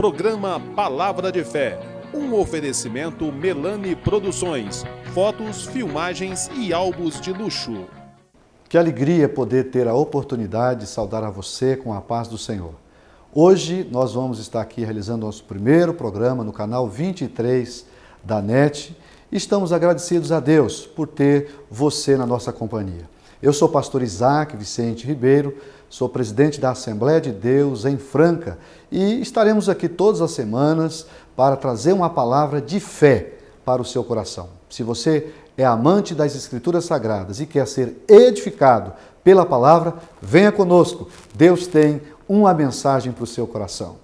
Programa Palavra de Fé, um oferecimento Melani Produções, fotos, filmagens e álbuns de luxo. Que alegria poder ter a oportunidade de saudar a você com a paz do Senhor. Hoje nós vamos estar aqui realizando nosso primeiro programa no canal 23 da NET. Estamos agradecidos a Deus por ter você na nossa companhia. Eu sou o pastor Isaac Vicente Ribeiro, sou presidente da Assembleia de Deus em Franca e estaremos aqui todas as semanas para trazer uma palavra de fé para o seu coração. Se você é amante das Escrituras Sagradas e quer ser edificado pela palavra, venha conosco. Deus tem uma mensagem para o seu coração.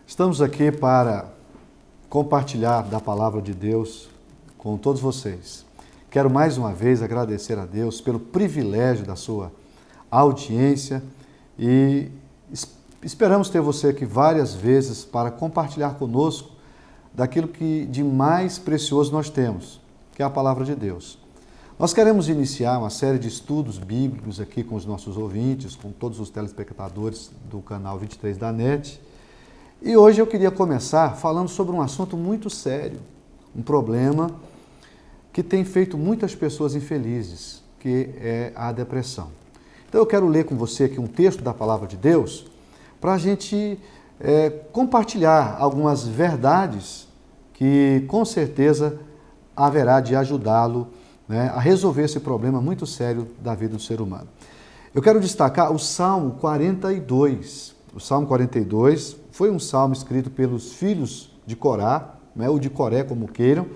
Estamos aqui para compartilhar da palavra de Deus com todos vocês. Quero mais uma vez agradecer a Deus pelo privilégio da sua audiência e esperamos ter você aqui várias vezes para compartilhar conosco daquilo que de mais precioso nós temos, que é a palavra de Deus. Nós queremos iniciar uma série de estudos bíblicos aqui com os nossos ouvintes, com todos os telespectadores do canal 23 da NET. E hoje eu queria começar falando sobre um assunto muito sério, um problema que tem feito muitas pessoas infelizes, que é a depressão. Então eu quero ler com você aqui um texto da Palavra de Deus para a gente compartilhar algumas verdades que com certeza haverá de ajudá-lo, a resolver esse problema muito sério da vida do ser humano. Eu quero destacar o Salmo 42. O Salmo 42 foi um salmo escrito pelos filhos de Corá, ou de Coré, como queiram,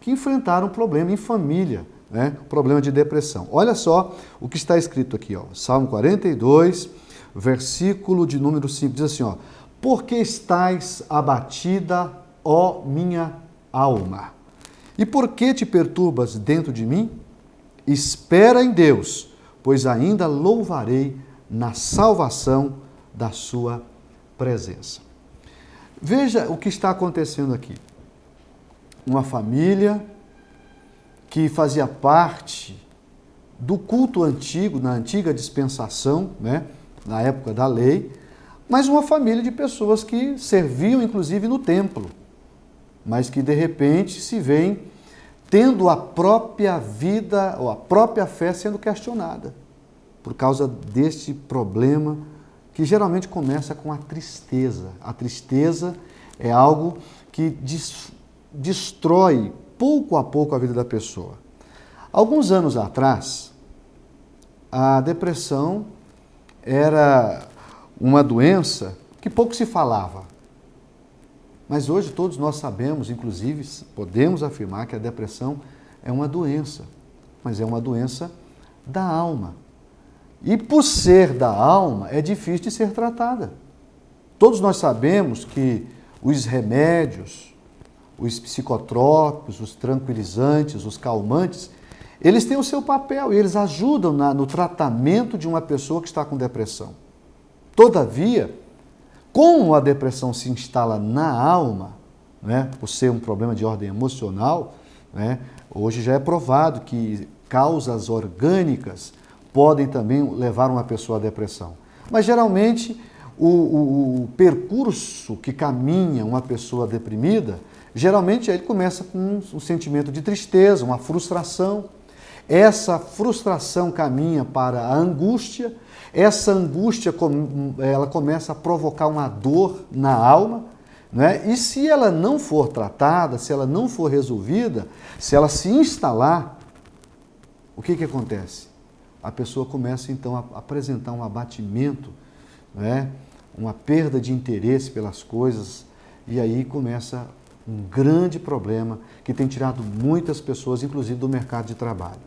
que enfrentaram um problema em família, um problema de depressão. Olha só o que está escrito aqui, Salmo 42, versículo de número 5, diz assim, por que estás abatida, ó minha alma? E por que te perturbas dentro de mim? Espera em Deus, pois ainda louvarei na salvação da sua presença. Veja o que está acontecendo aqui. Uma família que fazia parte do culto antigo, na antiga dispensação, na época da lei, mas uma família de pessoas que serviam inclusive no templo, mas que de repente se veem tendo a própria vida ou a própria fé sendo questionada por causa deste problema que geralmente começa com a tristeza. A tristeza é algo que destrói pouco a pouco a vida da pessoa. Alguns anos atrás, a depressão era uma doença que pouco se falava. Mas hoje todos nós sabemos, inclusive podemos afirmar que a depressão é uma doença, mas é uma doença da alma. E por ser da alma, é difícil de ser tratada. Todos nós sabemos que os remédios, os psicotrópicos, os tranquilizantes, os calmantes, eles têm o seu papel e eles ajudam no tratamento de uma pessoa que está com depressão. Todavia, como a depressão se instala na alma, por ser um problema de ordem emocional, hoje já é provado que causas orgânicas podem também levar uma pessoa à depressão. Mas geralmente o percurso que caminha uma pessoa deprimida, geralmente ele começa com um sentimento de tristeza, uma frustração. Essa frustração caminha para a angústia, essa angústia ela começa a provocar uma dor na alma, e se ela não for tratada, se ela não for resolvida, se ela se instalar, o que acontece? A pessoa começa então a apresentar um abatimento, uma perda de interesse pelas coisas, e aí começa um grande problema que tem tirado muitas pessoas, inclusive do mercado de trabalho.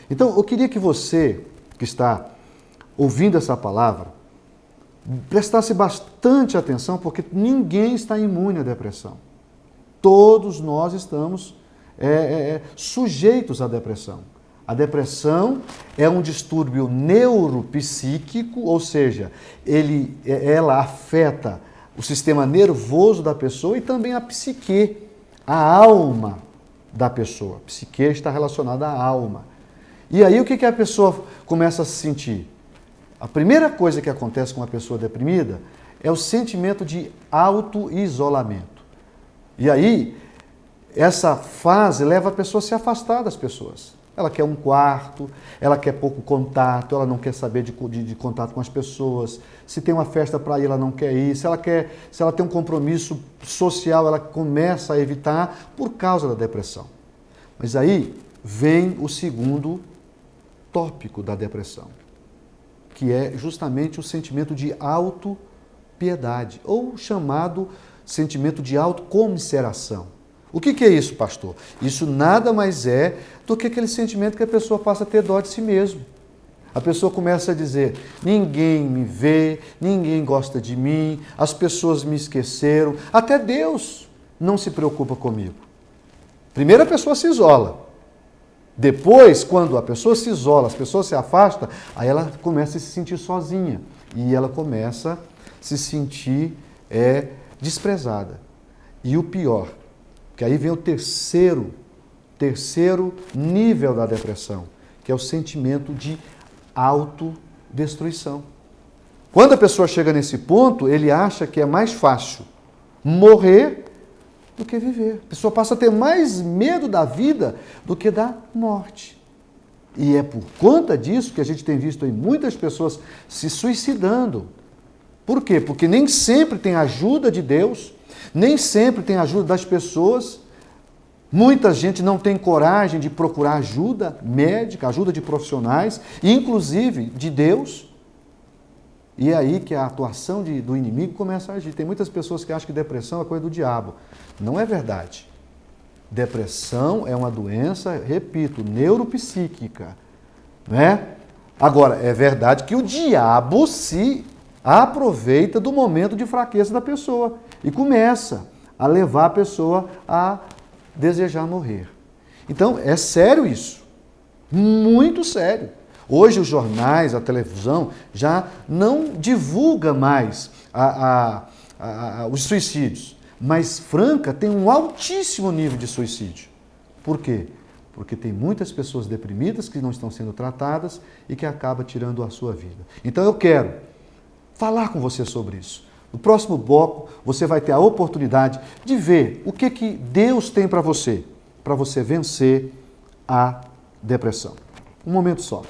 Então, eu queria que você, que está ouvindo essa palavra, prestasse bastante atenção, porque ninguém está imune à depressão. Todos nós estamos sujeitos à depressão. A depressão é um distúrbio neuropsíquico, ou seja, ela afeta o sistema nervoso da pessoa e também a psique, a alma da pessoa. Psique está relacionada à alma. E aí o que a pessoa começa a se sentir? A primeira coisa que acontece com uma pessoa deprimida é o sentimento de auto-isolamento. E aí, essa fase leva a pessoa a se afastar das pessoas. Ela quer um quarto, ela quer pouco contato, ela não quer saber de contato com as pessoas. Se tem uma festa para ir, ela não quer ir. Se ela tem um compromisso social, ela começa a evitar por causa da depressão. Mas aí vem o segundo tópico da depressão, que é justamente o sentimento de autopiedade, ou chamado sentimento de autocomiseração. O que é isso, pastor? Isso nada mais é do que aquele sentimento que a pessoa passa a ter dó de si mesmo. A pessoa começa a dizer, ninguém me vê, ninguém gosta de mim, as pessoas me esqueceram, até Deus não se preocupa comigo. Primeiro a pessoa se isola. Depois, quando a pessoa se isola, as pessoas se afastam, aí ela começa a se sentir sozinha. E ela começa a se sentir desprezada. E o pior, que aí vem o terceiro nível da depressão, que é o sentimento de autodestruição. Quando a pessoa chega nesse ponto, ele acha que é mais fácil morrer do que viver. A pessoa passa a ter mais medo da vida do que da morte. E é por conta disso que a gente tem visto aí muitas pessoas se suicidando. Por quê? Porque nem sempre tem ajuda de Deus, nem sempre tem ajuda das pessoas. Muita gente não tem coragem de procurar ajuda médica, ajuda de profissionais, inclusive de Deus. E é aí que a atuação do inimigo começa a agir. Tem muitas pessoas que acham que depressão é coisa do diabo. Não é verdade. Depressão é uma doença, repito, neuropsíquica, né? Agora, é verdade que o diabo se aproveita do momento de fraqueza da pessoa e começa a levar a pessoa a desejar morrer. Então, é sério isso. Muito sério. Hoje os jornais, a televisão já não divulga mais os suicídios. Mas Franca tem um altíssimo nível de suicídio. Por quê? Porque tem muitas pessoas deprimidas que não estão sendo tratadas e que acabam tirando a sua vida. Então eu quero falar com você sobre isso. No próximo bloco, você vai ter a oportunidade de ver o que Deus tem para você vencer a depressão. Um momento só.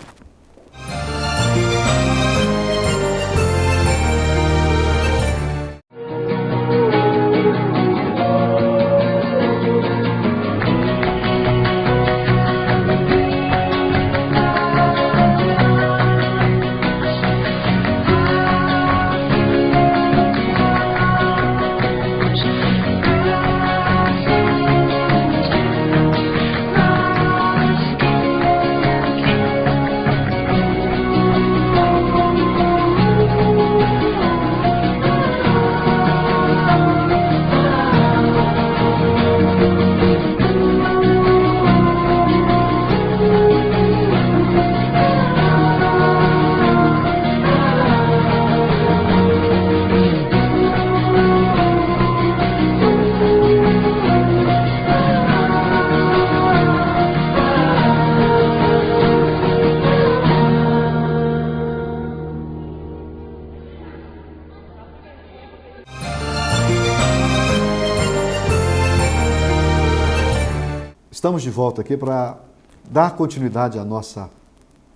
Estamos de volta aqui para dar continuidade à nossa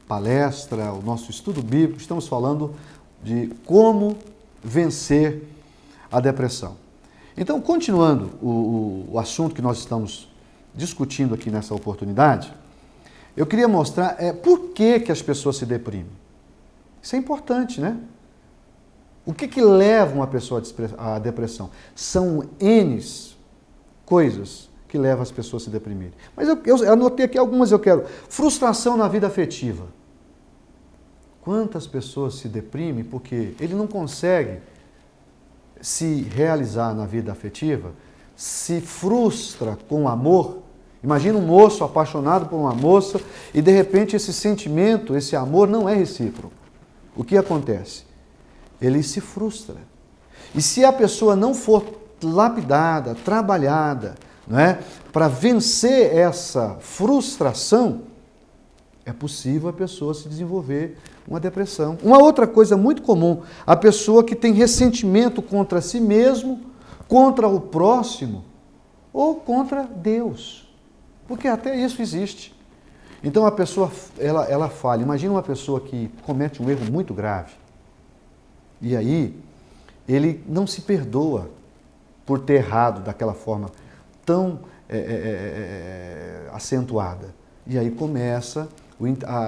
palestra, ao nosso estudo bíblico. Estamos falando de como vencer a depressão. Então, continuando o assunto que nós estamos discutindo aqui nessa oportunidade, eu queria mostrar por que as pessoas se deprimem. Isso é importante, né? O que leva uma pessoa à depressão? São N coisas que levam as pessoas a se deprimirem. Mas eu anotei aqui algumas, eu quero. Frustração na vida afetiva. Quantas pessoas se deprimem porque ele não consegue se realizar na vida afetiva, se frustra com o amor Imagina um moço apaixonado por uma moça e de repente esse sentimento, esse amor não é recíproco. O que acontece? Ele se frustra. E se a pessoa não for lapidada, trabalhada, não é, para vencer essa frustração, é possível a pessoa se desenvolver uma depressão. Uma outra coisa muito comum, a pessoa que tem ressentimento contra si mesmo, contra o próximo ou contra Deus. Porque até isso existe. Então a pessoa, ela falha. Imagina uma pessoa que comete um erro muito grave. E aí, ele não se perdoa por ter errado daquela forma tão acentuada. E aí começa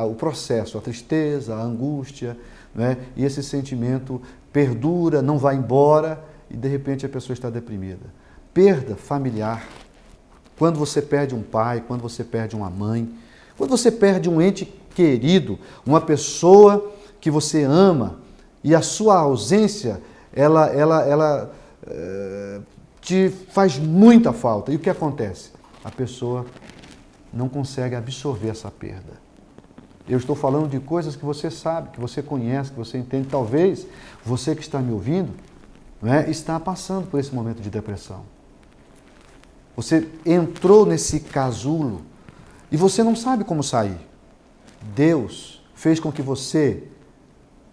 o processo, a tristeza, a angústia, né? E esse sentimento perdura, não vai embora e de repente a pessoa está deprimida. Perda familiar. Quando você perde um pai, quando você perde uma mãe, quando você perde um ente querido, uma pessoa que você ama e a sua ausência, ela te faz muita falta. E o que acontece? A pessoa não consegue absorver essa perda. Eu estou falando de coisas que você sabe, que você conhece, que você entende. Talvez você que está me ouvindo, né, está passando por esse momento de depressão. Você entrou nesse casulo e você não sabe como sair. Deus fez com que você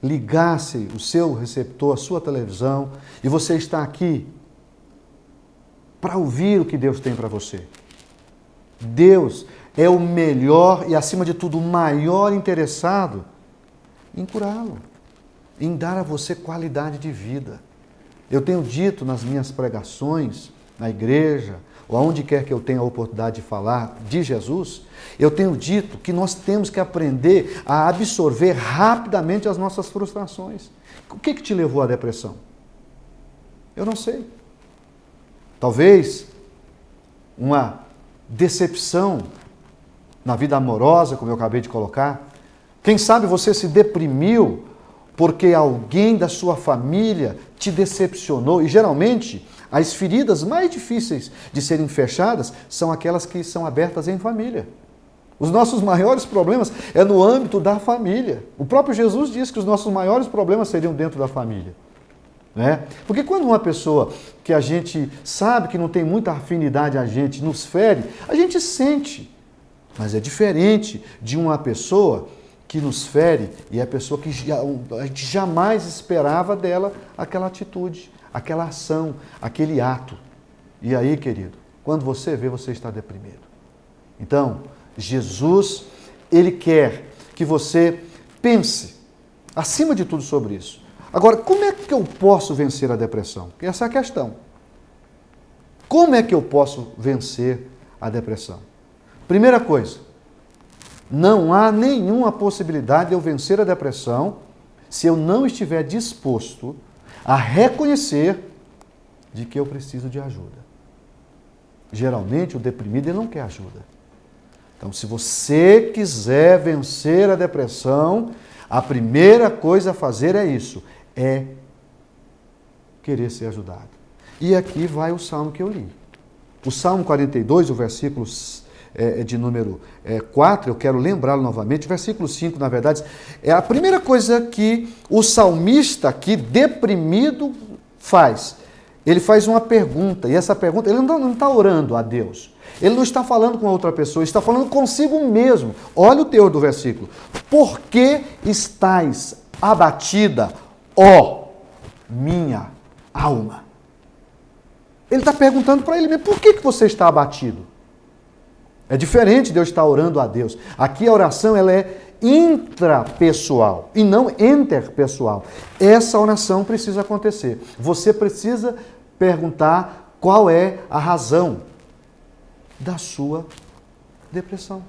ligasse o seu receptor, a sua televisão, e você está aqui para ouvir o que Deus tem para você. Deus é o melhor e, acima de tudo, o maior interessado em curá-lo, em dar a você qualidade de vida. Eu tenho dito nas minhas pregações, na igreja, ou aonde quer que eu tenha a oportunidade de falar de Jesus, eu tenho dito que nós temos que aprender a absorver rapidamente as nossas frustrações. O que te levou à depressão? Eu não sei. Talvez uma decepção na vida amorosa, como eu acabei de colocar. Quem sabe você se deprimiu porque alguém da sua família te decepcionou. E geralmente as feridas mais difíceis de serem fechadas são aquelas que são abertas em família. Os nossos maiores problemas é no âmbito da família. O próprio Jesus disse que os nossos maiores problemas seriam dentro da família. Né? Porque quando uma pessoa que a gente sabe que não tem muita afinidade a gente nos fere, a gente sente. Mas é diferente de uma pessoa que nos fere e é a pessoa que a gente jamais esperava dela aquela atitude, aquela ação, aquele ato. E aí, querido, quando você vê, você está deprimido. Então, Jesus, Ele quer que você pense, acima de tudo, sobre isso. Agora, como é que eu posso vencer a depressão? Essa é a questão. Como é que eu posso vencer a depressão? Primeira coisa, não há nenhuma possibilidade de eu vencer a depressão se eu não estiver disposto a reconhecer de que eu preciso de ajuda. Geralmente, o deprimido ele não quer ajuda. Então, se você quiser vencer a depressão, a primeira coisa a fazer é isso, é querer ser ajudado. E aqui vai o salmo que eu li. O Salmo 42, o versículo de número 4, eu quero lembrá-lo novamente, versículo 5, na verdade, é a primeira coisa que o salmista aqui, deprimido, faz. Ele faz uma pergunta, e essa pergunta, ele não está orando a Deus. Ele não está falando com outra pessoa, ele está falando consigo mesmo. Olha o teor do versículo. Por que estás abatida, ó minha alma? Ele está perguntando para ele mesmo, por que você está abatido? É diferente de eu estar orando a Deus. Aqui a oração ela é intrapessoal e não interpessoal. Essa oração precisa acontecer. Você precisa perguntar qual é a razão da sua depressão.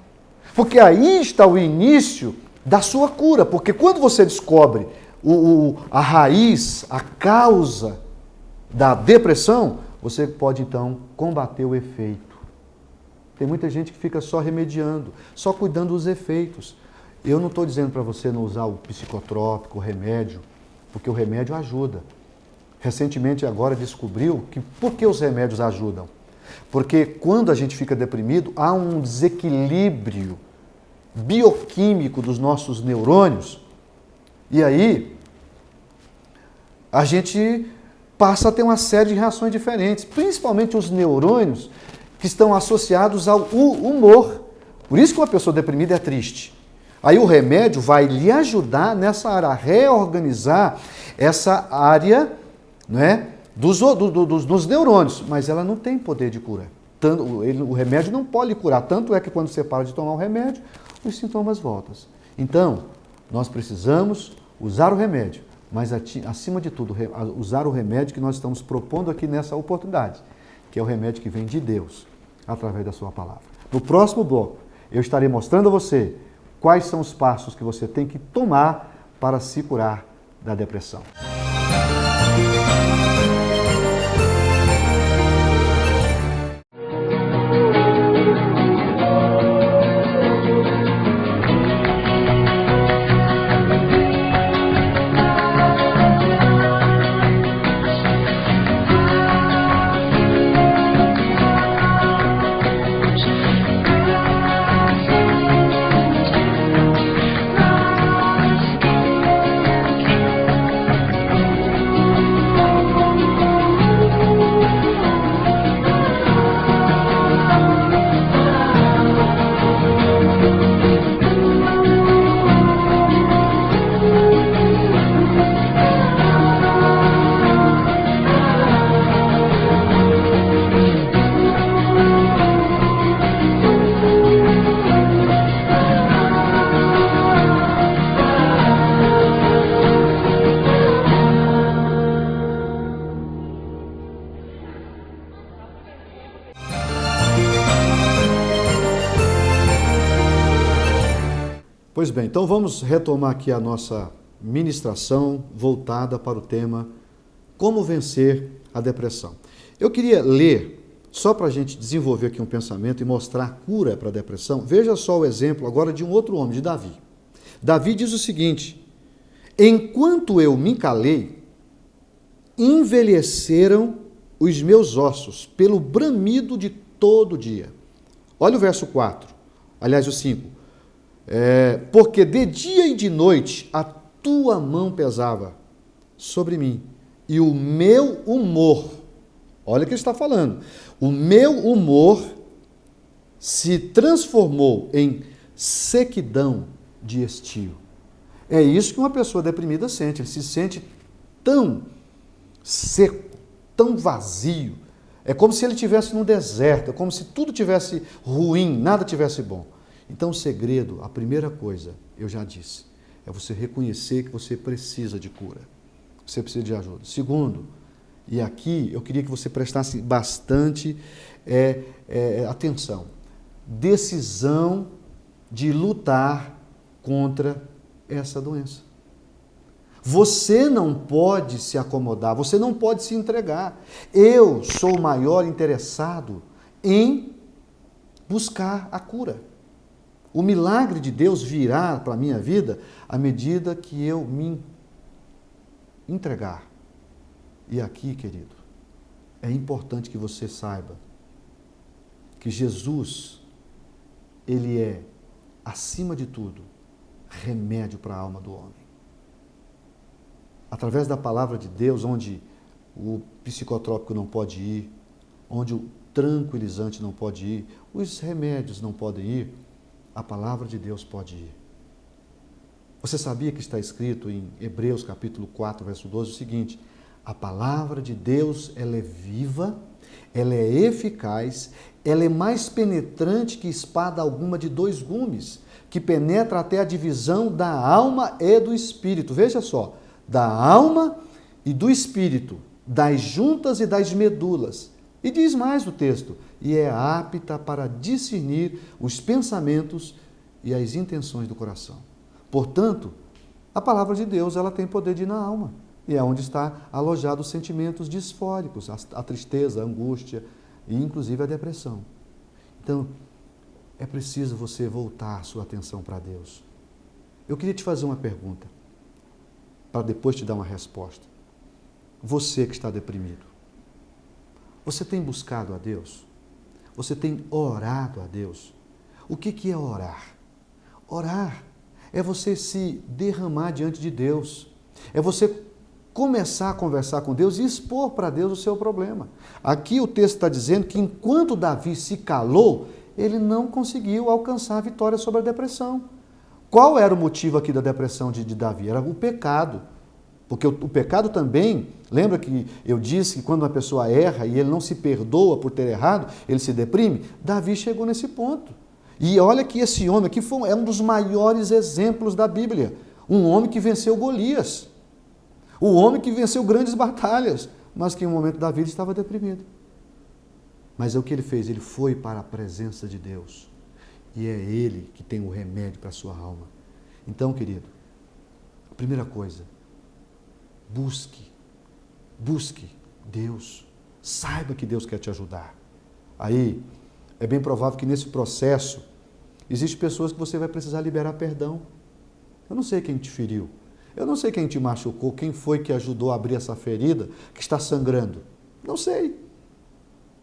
Porque aí está o início da sua cura. Porque quando você descobre a raiz, a causa da depressão, você pode então combater o efeito. Tem muita gente que fica só remediando, só cuidando dos efeitos. Eu não estou dizendo para você não usar o psicotrópico, o remédio, porque o remédio ajuda. Recentemente agora descobriu que por que os remédios ajudam? Porque quando a gente fica deprimido, há um desequilíbrio bioquímico dos nossos neurônios, e aí a gente passa a ter uma série de reações diferentes, principalmente os neurônios que estão associados ao humor. Por isso que uma pessoa deprimida é triste. Aí o remédio vai lhe ajudar nessa área, a reorganizar essa área, né, dos neurônios, mas ela não tem poder de cura. O remédio não pode curar, tanto é que quando você para de tomar o remédio, os sintomas voltam. Então, nós precisamos usar o remédio, mas acima de tudo, usar o remédio que nós estamos propondo aqui nessa oportunidade, que é o remédio que vem de Deus, através da sua palavra. No próximo bloco, eu estarei mostrando a você quais são os passos que você tem que tomar para se curar da depressão. Pois bem, então vamos retomar aqui a nossa ministração voltada para o tema Como Vencer a Depressão. Eu queria ler, só para a gente desenvolver aqui um pensamento e mostrar a cura para a depressão. Veja só o exemplo agora de um outro homem, de Davi. Davi diz o seguinte: enquanto eu me calei, envelheceram os meus ossos pelo bramido de todo dia. Olha o verso 4, aliás o 5. Porque de dia e de noite a tua mão pesava sobre mim, e o meu humor, olha o que ele está falando, o meu humor se transformou em sequidão de estio. É isso que uma pessoa deprimida sente, ele se sente tão seco, tão vazio, é como se ele estivesse num deserto, é como se tudo tivesse ruim, nada tivesse bom. Então o segredo, a primeira coisa, eu já disse, é você reconhecer que você precisa de cura, você precisa de ajuda. Segundo, e aqui eu queria que você prestasse bastante atenção, decisão de lutar contra essa doença. Você não pode se acomodar, você não pode se entregar. Eu sou o maior interessado em buscar a cura. O milagre de Deus virá para a minha vida à medida que eu me entregar. E aqui, querido, é importante que você saiba que Jesus, ele é, acima de tudo, remédio para a alma do homem. Através da palavra de Deus, onde o psicotrópico não pode ir, onde o tranquilizante não pode ir, os remédios não podem ir, a palavra de Deus pode ir. Você sabia que está escrito em Hebreus capítulo 4, verso 12, o seguinte: a palavra de Deus, ela é viva, ela é eficaz, ela é mais penetrante que espada alguma de dois gumes, que penetra até a divisão da alma e do espírito. Veja só, da alma e do espírito, das juntas e das medulas. E diz mais o texto: e é apta para discernir os pensamentos e as intenções do coração. Portanto, a palavra de Deus, ela tem poder de ir na alma. E é onde está alojado os sentimentos disfóricos, a tristeza, a angústia e inclusive a depressão. Então, é preciso você voltar a sua atenção para Deus. Eu queria te fazer uma pergunta, para depois te dar uma resposta. Você que está deprimido, você tem buscado a Deus? Você tem orado a Deus? O que é orar? Orar é você se derramar diante de Deus. É você começar a conversar com Deus e expor para Deus o seu problema. Aqui o texto está dizendo que enquanto Davi se calou, ele não conseguiu alcançar a vitória sobre a depressão. Qual era o motivo aqui da depressão de Davi? Era o pecado. Porque o pecado também, lembra que eu disse que quando uma pessoa erra e ele não se perdoa por ter errado, ele se deprime? Davi chegou nesse ponto. E olha que esse homem aqui é um dos maiores exemplos da Bíblia. Um homem que venceu Golias. O homem que venceu grandes batalhas, mas que em um momento da vida estava deprimido. Mas é o que ele fez, ele foi para a presença de Deus. E é ele que tem o remédio para a sua alma. Então, querido, a primeira coisa, busque Deus. Saiba que Deus quer te ajudar. Aí, é bem provável que nesse processo, existem pessoas que você vai precisar liberar perdão. Eu não sei quem te feriu. Eu não sei quem te machucou, quem foi que ajudou a abrir essa ferida que está sangrando. Não sei.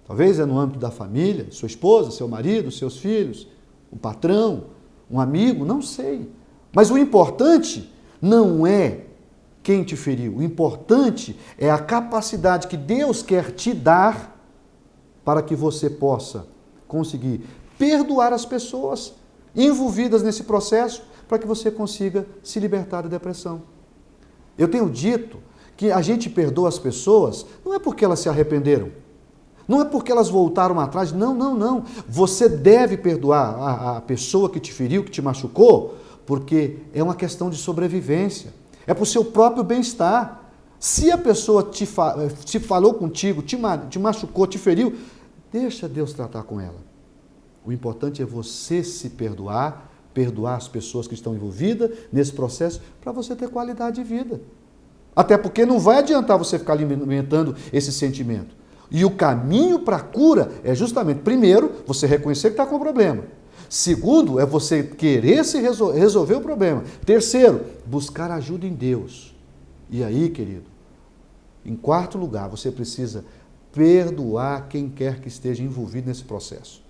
Talvez é no âmbito da família, sua esposa, seu marido, seus filhos, o patrão, um amigo, não sei. Mas o importante não é quem te feriu. O importante é a capacidade que Deus quer te dar para que você possa conseguir perdoar as pessoas envolvidas nesse processo para que você consiga se libertar da depressão. Eu tenho dito que a gente perdoa as pessoas não é porque elas se arrependeram, não é porque elas voltaram atrás, não. Você deve perdoar a pessoa que te feriu, que te machucou, porque é uma questão de sobrevivência, é para o seu próprio bem-estar. Se a pessoa te falou contigo, te machucou, te feriu, deixa Deus tratar com ela. O importante é você se perdoar as pessoas que estão envolvidas nesse processo, para você ter qualidade de vida. Até porque não vai adiantar você ficar alimentando esse sentimento. E o caminho para a cura é justamente, primeiro, você reconhecer que está com o problema. Segundo, é você querer resolver o problema. Terceiro, buscar ajuda em Deus. E aí, querido, em quarto lugar, você precisa perdoar quem quer que esteja envolvido nesse processo.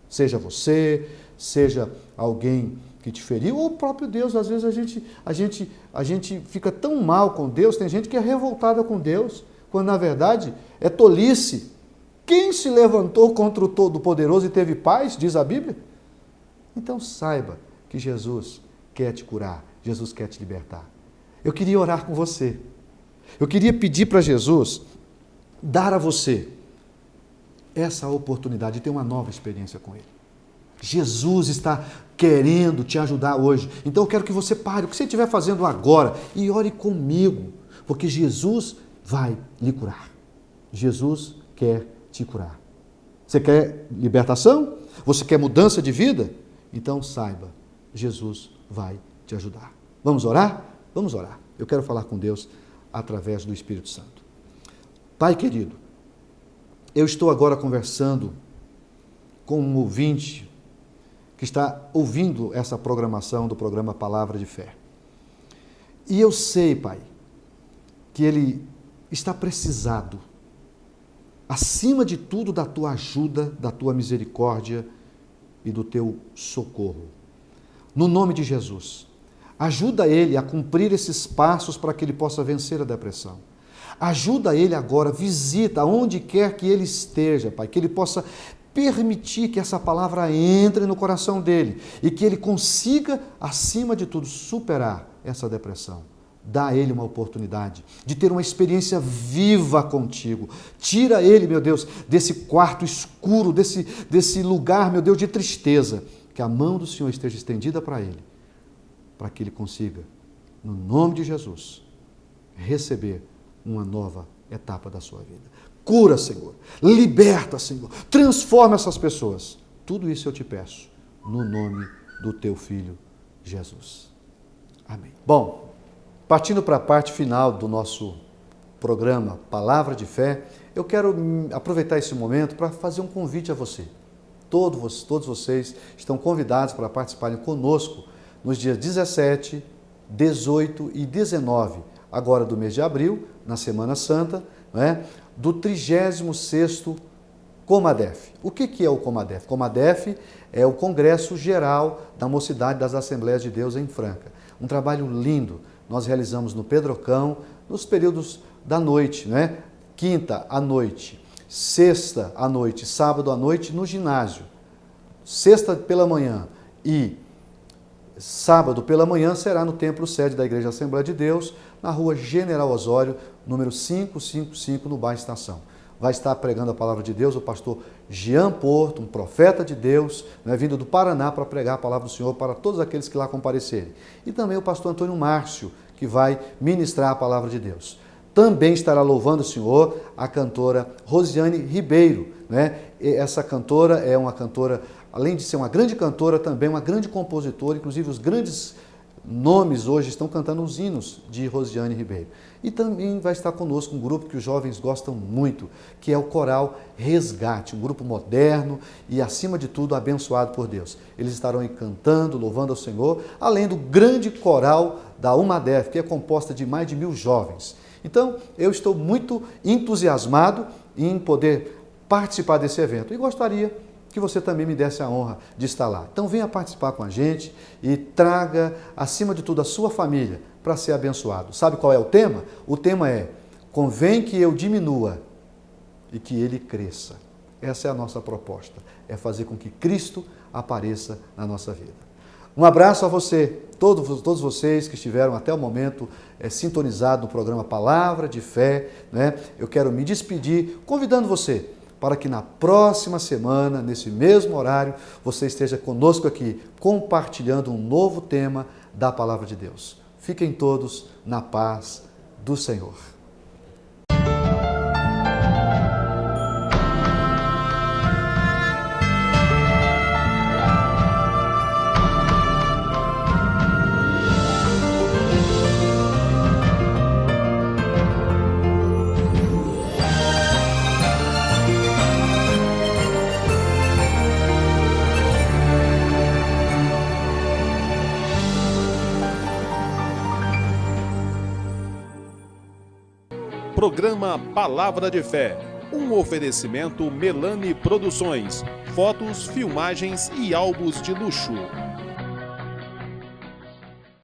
Seja você, seja alguém que te feriu, ou o próprio Deus. Às vezes a gente fica tão mal com Deus, tem gente que é revoltada com Deus, quando na verdade é tolice. Quem se levantou contra o Todo-Poderoso e teve paz, diz a Bíblia? Então saiba que Jesus quer te curar, Jesus quer te libertar. Eu queria orar com você. Eu queria pedir para Jesus dar a você essa oportunidade de ter uma nova experiência com Ele. Jesus está querendo te ajudar hoje. Então eu quero que você pare o que você estiver fazendo agora e ore comigo, porque Jesus vai lhe curar. Jesus quer te curar. Você quer libertação? Você quer mudança de vida? Então saiba, Jesus vai te ajudar. Vamos orar? Vamos orar. Eu quero falar com Deus através do Espírito Santo. Pai querido, eu estou agora conversando com um ouvinte que está ouvindo essa programação do programa Palavra de Fé. E eu sei, Pai, que ele está precisado, acima de tudo, da tua ajuda, da tua misericórdia e do teu socorro. No nome de Jesus, ajuda ele a cumprir esses passos para que ele possa vencer a depressão. Ajuda ele agora, visita onde quer que ele esteja, Pai, que ele possa permitir que essa palavra entre no coração dele e que ele consiga, acima de tudo, superar essa depressão. Dá a ele uma oportunidade de ter uma experiência viva contigo. Tira ele, meu Deus, desse quarto escuro, desse lugar, meu Deus, de tristeza. Que a mão do Senhor esteja estendida para ele, para que ele consiga, no nome de Jesus, receber uma nova etapa da sua vida. Cura, Senhor. Liberta, Senhor. Transforma essas pessoas. Tudo isso eu te peço, no nome do teu Filho, Jesus. Amém. Bom, partindo para a parte final do nosso programa Palavra de Fé, eu quero aproveitar esse momento para fazer um convite a você. Todos vocês estão convidados para participarem conosco nos dias 17, 18 e 19, agora do mês de abril, na Semana Santa, do 36º Comadef. O que é o Comadef? Comadef é o Congresso Geral da Mocidade das Assembleias de Deus em Franca. Um trabalho lindo. Nós realizamos no Pedrocão, nos períodos da noite, né? Quinta à noite, sexta à noite, sábado à noite no ginásio. Sexta pela manhã e sábado pela manhã será no templo sede da Igreja Assembleia de Deus, na rua General Osório, número 555, no bairro Estação. Vai estar pregando a palavra de Deus o pastor Jean Porto, um profeta de Deus, né, vindo do Paraná para pregar a palavra do Senhor para todos aqueles que lá comparecerem. E também o pastor Antônio Márcio, que vai ministrar a palavra de Deus. Também estará louvando o Senhor a cantora Rosiane Ribeiro, né? Essa cantora é uma cantora, além de ser uma grande cantora, também uma grande compositora, inclusive os grandes nomes hoje estão cantando os hinos de Rosiane Ribeiro. E também vai estar conosco um grupo que os jovens gostam muito, que é o Coral Resgate, um grupo moderno e, acima de tudo, abençoado por Deus. Eles estarão aí cantando, louvando ao Senhor, além do grande coral da Umadef, que é composta de mais de 1000 jovens. Então, eu estou muito entusiasmado em poder participar desse evento e gostaria que você também me desse a honra de estar lá. Então venha participar com a gente e traga, acima de tudo, a sua família para ser abençoado. Sabe qual é o tema? O tema é: convém que eu diminua e que ele cresça. Essa é a nossa proposta, é fazer com que Cristo apareça na nossa vida. Um abraço a você, todos vocês que estiveram até o momento sintonizados no programa Palavra de Fé, né? Eu quero me despedir convidando você para que na próxima semana, nesse mesmo horário, você esteja conosco aqui, compartilhando um novo tema da Palavra de Deus. Fiquem todos na paz do Senhor. Programa Palavra de Fé, um oferecimento Melani Produções, fotos, filmagens e álbuns de luxo.